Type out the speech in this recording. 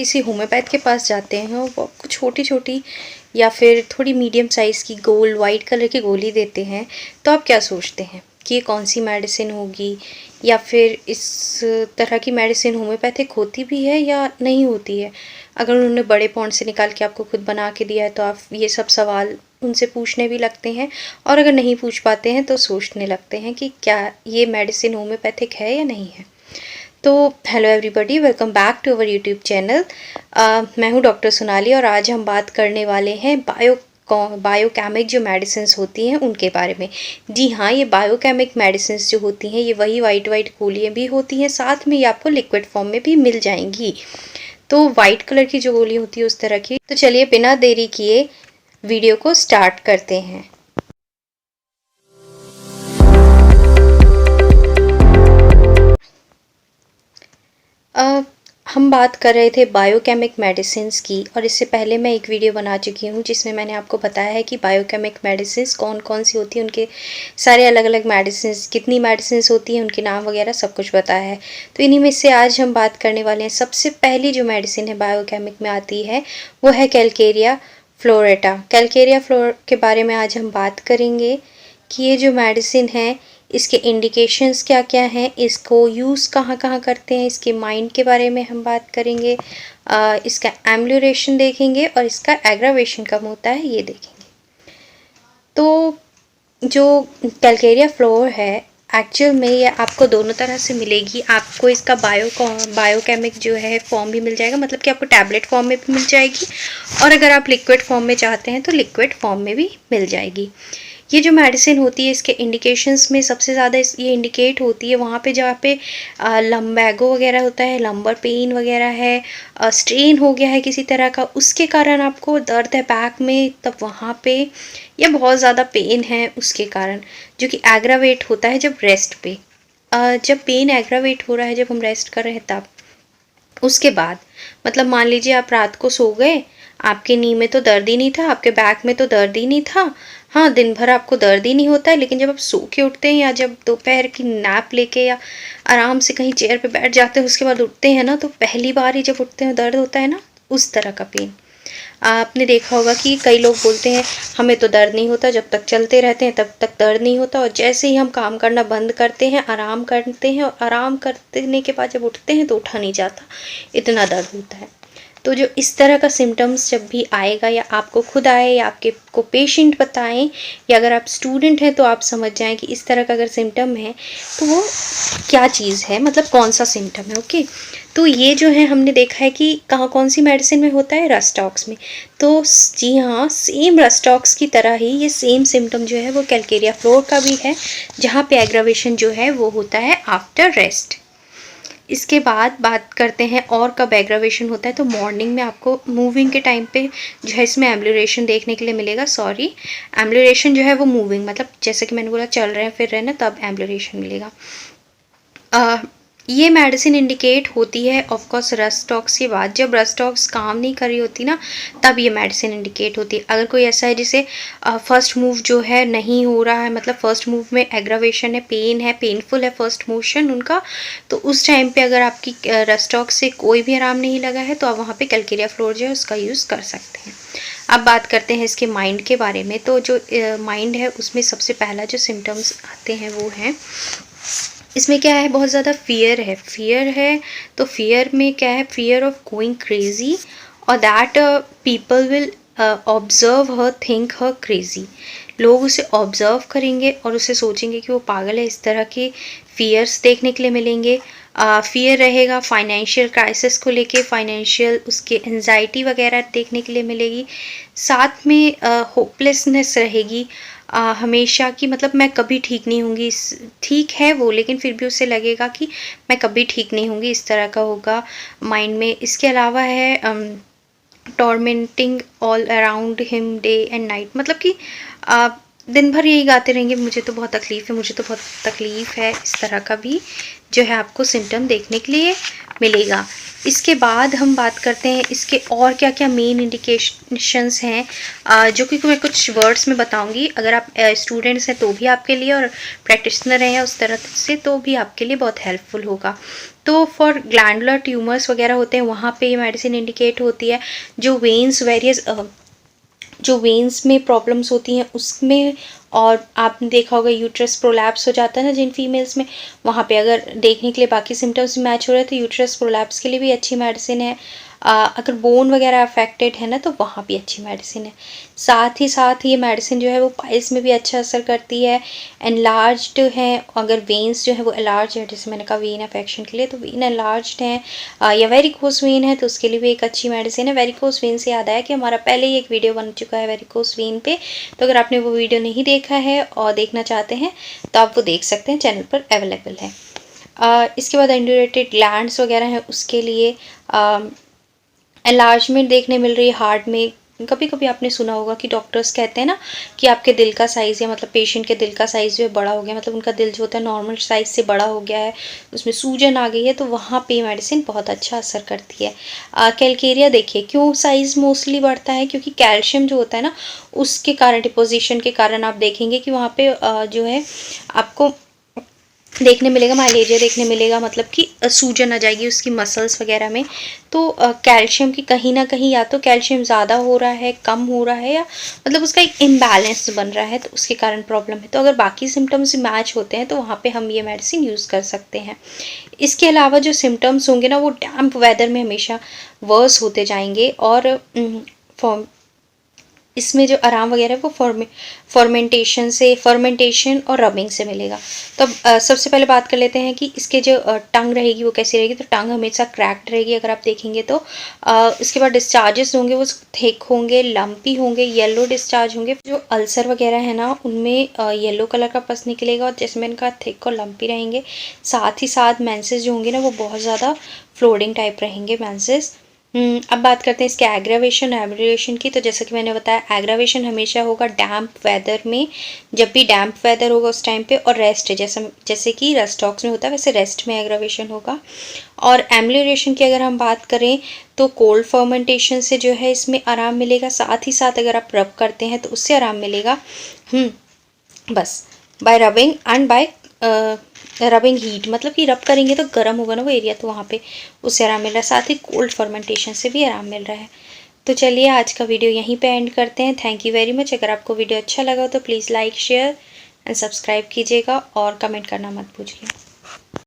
किसी होम्योपैथ के पास जाते हैं और वो आपको छोटी छोटी या फिर थोड़ी मीडियम साइज़ की गोल वाइट कलर की गोली देते हैं, तो आप क्या सोचते हैं कि ये कौन सी मेडिसिन होगी, या फिर इस तरह की मेडिसिन होम्योपैथिक होती भी है या नहीं होती है? अगर उन्होंने बड़े पौंड से निकाल के आपको खुद बना के दिया है तो आप ये सब सवाल उनसे पूछने भी लगते हैं, और अगर नहीं पूछ पाते हैं तो सोचने लगते हैं कि क्या ये मेडिसिन होम्योपैथिक है या नहीं है। तो hello everybody, welcome back to our YouTube channel. मैं हूँ डॉक्टर सोनाली और आज हम बात करने वाले हैं बायोकेमिक जो मेडिसिन्स होती हैं उनके बारे में। जी हाँ, ये बायोकेमिक मेडिसिन्स जो होती हैं ये वही वाइट गोलियाँ भी होती हैं, साथ में ये आपको लिक्विड फॉर्म में भी मिल जाएंगी। तो वाइट कलर की जो गोली होती है उस तरह की। तो चलिए बिना देरी किए वीडियो को स्टार्ट करते हैं। हम बात कर रहे थे बायोकेमिक मेडिसिन्स की, और इससे पहले मैं एक वीडियो बना चुकी हूँ जिसमें मैंने आपको बताया है कि बायोकेमिक मेडिसिन्स कौन कौन सी होती हैं, उनके सारे अलग अलग मेडिसिन्स, कितनी मेडिसिन्स होती हैं, उनके नाम वगैरह सब कुछ बताया है। तो इन्हीं में से आज हम बात करने वाले हैं। सबसे पहली जो मेडिसिन है बायोकेमिक में आती है वो है कैलकेरिया फ्लोरेटा। कैलकेरिया फ्लोर के बारे में आज हम बात करेंगे कि ये जो मेडिसिन है इसके इंडिकेशंस क्या क्या हैं, इसको यूज़ कहाँ कहाँ करते हैं, इसके माइंड के बारे में हम बात करेंगे, इसका एम्ब्यूरेशन देखेंगे और इसका एग्रावेशन कब होता है ये देखेंगे। तो जो कैलकेरिया फ्लोर है एक्चुअल में ये आपको दोनों तरह से मिलेगी। आपको इसका बायोकेमिक जो है फॉर्म भी मिल जाएगा, मतलब कि आपको टैबलेट फॉर्म में भी मिल जाएगी, और अगर आप लिक्विड फॉर्म में चाहते हैं तो लिक्विड फॉर्म में भी मिल जाएगी। ये जो मेडिसिन होती है इसके इंडिकेशंस में सबसे ज़्यादा ये इंडिकेट होती है वहाँ पे जहाँ पे लम्बैगो वगैरह होता है, लंबर पेन वगैरह है, स्ट्रेन हो गया है किसी तरह का, उसके कारण आपको दर्द है बैक में, तब वहाँ पे या बहुत ज़्यादा पेन है उसके कारण, जो कि एग्रावेट होता है जब रेस्ट पे, जब पेन एग्रावेट हो रहा है जब हम रेस्ट कर रहे हैं तब। उसके बाद मतलब मान लीजिए आप रात को सो गए, आपके नी में तो दर्द ही नहीं था, आपके बैक में तो दर्द ही नहीं था, हाँ दिन भर आपको दर्द ही नहीं होता है, लेकिन जब आप सो के उठते हैं या जब दोपहर की नैप लेके या आराम से कहीं चेयर पे बैठ जाते हैं उसके बाद उठते हैं ना, तो पहली बार ही जब उठते हैं दर्द होता है ना, उस तरह का पेन। आपने देखा होगा कि कई लोग बोलते हैं हमें तो दर्द नहीं होता, जब तक चलते रहते हैं तब तक दर्द नहीं होता, और जैसे ही हम काम करना बंद करते हैं, आराम करते हैं, और आराम करने के बाद जब उठते हैं तो उठा नहीं जाता, इतना दर्द होता है। तो जो इस तरह का सिम्टम्स जब भी आएगा, या आपको खुद आए या आपके को पेशेंट बताएं, या अगर आप स्टूडेंट हैं तो आप समझ जाएं कि इस तरह का अगर सिम्टम है तो वो क्या चीज़ है, मतलब कौन सा सिम्टम है। ओके, तो ये जो है हमने देखा है कि कहाँ कौन सी मेडिसिन में होता है, रस्टॉक्स में। तो जी हाँ, सेम रस्टॉक्स की तरह ही ये सेम सिम्टम जो है वो कैलकेरिया फ्लोर का भी है, जहाँ पे एग्रावेशन जो है वो होता है आफ्टर रेस्ट। इसके बाद बात करते हैं और कब एग्रावेशन होता है, तो मॉर्निंग में आपको मूविंग के टाइम पे जो है इसमें एम्ब्यूरेशन देखने के लिए मिलेगा। सॉरी, एम्ब्यूरेशन जो है वो मूविंग, मतलब जैसे कि मैंने बोला चल रहे हैं फिर रहे ना, तब एम्ब्यूरेशन मिलेगा। ये मेडिसिन इंडिकेट होती है ऑफकोर्स रस्टॉक्स के बाद, जब रस्टॉक्स काम नहीं कर रही होती ना, तब ये मेडिसिन इंडिकेट होती है। अगर कोई ऐसा है जिसे फर्स्ट मूव जो है नहीं हो रहा है, मतलब फर्स्ट मूव में एग्रावेशन है, पेन है, पेनफुल है फर्स्ट मोशन उनका, तो उस टाइम पे अगर आपकी रस्टॉक्स से कोई भी आराम नहीं लगा है तो आप वहाँ पे कैलकेरिया फ्लोर जो है उसका यूज़ कर सकते हैं। अब बात करते हैं इसके माइंड के बारे में। तो जो माइंड है उसमें सबसे पहला जो सिम्टम्स आते हैं वो हैं, इसमें क्या है, बहुत ज़्यादा फियर है। तो फियर में क्या है, फियर ऑफ गोइंग क्रेजी, और that people will observe her, think her crazy. लोग उसे ऑब्जर्व करेंगे और उसे सोचेंगे कि वो पागल है, इस तरह के फियर्स देखने के लिए मिलेंगे। फियर रहेगा फाइनेंशियल क्राइसिस को लेके, फाइनेंशियल उसके एंजाइटी वगैरह देखने के लिए मिलेगी। साथ में होपलेसनेस रहेगी हमेशा की, मतलब मैं कभी ठीक नहीं होंगी, ठीक है वो लेकिन फिर भी उसे लगेगा कि मैं कभी ठीक नहीं होंगी, इस तरह का होगा माइंड में। इसके अलावा है tormenting all around him day and night, मतलब कि दिन भर यही गाते रहेंगे मुझे तो बहुत तकलीफ़ है, मुझे तो बहुत तकलीफ़ है, इस तरह का भी जो है आपको सिम्टम देखने के लिए मिलेगा। इसके बाद हम बात करते हैं इसके और क्या क्या मेन इंडिकेशंस हैं, जो कि मैं कुछ वर्ड्स में बताऊंगी। अगर आप स्टूडेंट्स हैं तो भी आपके लिए, और प्रैक्टिशनर हैं उस तरह से तो भी आपके लिए बहुत हेल्पफुल होगा। तो फॉर ग्लैंडुलर ट्यूमर्स वगैरह होते हैं वहाँ पे ये मेडिसिन इंडिकेट होती है। जो वेन्स में प्रॉब्लम्स होती हैं उसमें, और आपने देखा होगा यूट्रस प्रोलैप्स हो जाता है ना जिन फीमेल्स में, वहाँ पे अगर देखने के लिए बाकी सिम्टम्स मैच हो रहे हैं तो यूट्रस प्रोलैप्स के लिए भी अच्छी मेडिसिन है। अगर बोन वगैरह अफेक्टेड है ना तो वहाँ भी अच्छी मेडिसिन है। साथ ही साथ ये मेडिसिन जो है वो पाइल्स में भी अच्छा असर करती है। एनलार्ज्ड है, अगर वेन्स जो है वो एलार्ज है, जैसे मैंने कहा वेन अफेक्शन के लिए, तो वेन एनलार्ज्ड है या वेरिकोस वेन है तो उसके लिए भी एक अच्छी मेडिसिन है। वेरिकोस वेन से याद आया कि हमारा पहले ही एक वीडियो बन चुका है वेरिकोस वेन पे, तो अगर आपने वो वीडियो नहीं देखा है और देखना चाहते हैं तो आप वो देख सकते हैं, चैनल पर अवेलेबल है। इसके बाद इंड्यूरेटेड ग्लैंड्स वगैरह हैं उसके लिए एनलार्जमेंट देखने मिल रही है हार्ट में। कभी कभी आपने सुना होगा कि डॉक्टर्स कहते हैं ना कि आपके दिल का साइज़, या मतलब पेशेंट के दिल का साइज़ जो है बड़ा हो गया, मतलब उनका दिल जो होता है नॉर्मल साइज़ से बड़ा हो गया है, उसमें सूजन आ गई है, तो वहाँ पे मेडिसिन बहुत अच्छा असर करती है। कैल्केरिया देखिए क्यों साइज़ मोस्टली बढ़ता है, क्योंकि कैल्शियम जो होता है ना उसके कारण, डिपोजिशन के कारण आप देखेंगे कि वहाँ पे जो है आपको देखने मिलेगा, माइलेजिया देखने मिलेगा, मतलब कि सूजन आ जाएगी उसकी मसल्स वगैरह में। तो कैल्शियम की कहीं ना कहीं या तो कैल्शियम ज़्यादा हो रहा है, कम हो रहा है, या मतलब उसका एक इम्बैलेंस बन रहा है, तो उसके कारण प्रॉब्लम है। तो अगर बाकी सिम्टम्स मैच होते हैं तो वहाँ पे हम ये मेडिसिन यूज़ कर सकते हैं। इसके अलावा जो सिम्टम्स होंगे ना वो डैम्प वेदर में हमेशा वर्स होते जाएंगे, और इसमें जो आराम वगैरह है वो फर्मेंटेशन और रबिंग से मिलेगा। तो अब सबसे पहले बात कर लेते हैं कि इसके जो टंग रहेगी वो कैसी रहेगी। तो टंग हमेशा क्रैक्ड रहेगी अगर आप देखेंगे तो। इसके बाद डिस्चार्जेस होंगे वो थिक होंगे, लंपी होंगे, येलो डिस्चार्ज होंगे। जो अल्सर वगैरह है ना उनमें येलो कलर का पस निकलेगा, और जैसे मैंने कहा थिक और लंपी रहेंगे। साथ ही साथ मेंसेस जो होंगे ना वो बहुत ज़्यादा फ्लोडिंग टाइप रहेंगे मेंसेस। अब बात करते हैं इसके एग्रावेशन एब्रिवेशन की। तो जैसा कि मैंने बताया एग्रावेशन हमेशा होगा डैम्प वेदर में, जब भी डैम्प वेदर होगा उस टाइम पे, और रेस्ट जैसे कि रेस्टॉक्स में होता है वैसे रेस्ट में एग्रावेशन होगा। और एम्लियोरेशन की अगर हम बात करें तो कोल्ड फर्मेंटेशन से जो है इसमें आराम मिलेगा। साथ ही साथ अगर आप रब करते हैं तो उससे आराम मिलेगा। बस bye rubbing and bye rubbing heat, मतलब कि रब करेंगे तो गर्म होगा ना वो एरिया, तो वहाँ पे उससे आराम मिल रहा है। साथ ही कोल्ड फर्मेंटेशन से भी आराम मिल रहा है। तो चलिए आज का वीडियो यहीं पे एंड करते हैं। Thank you very much. अगर आपको वीडियो अच्छा लगा हो तो please like, share and subscribe कीजिएगा, और कमेंट करना मत भूलिए।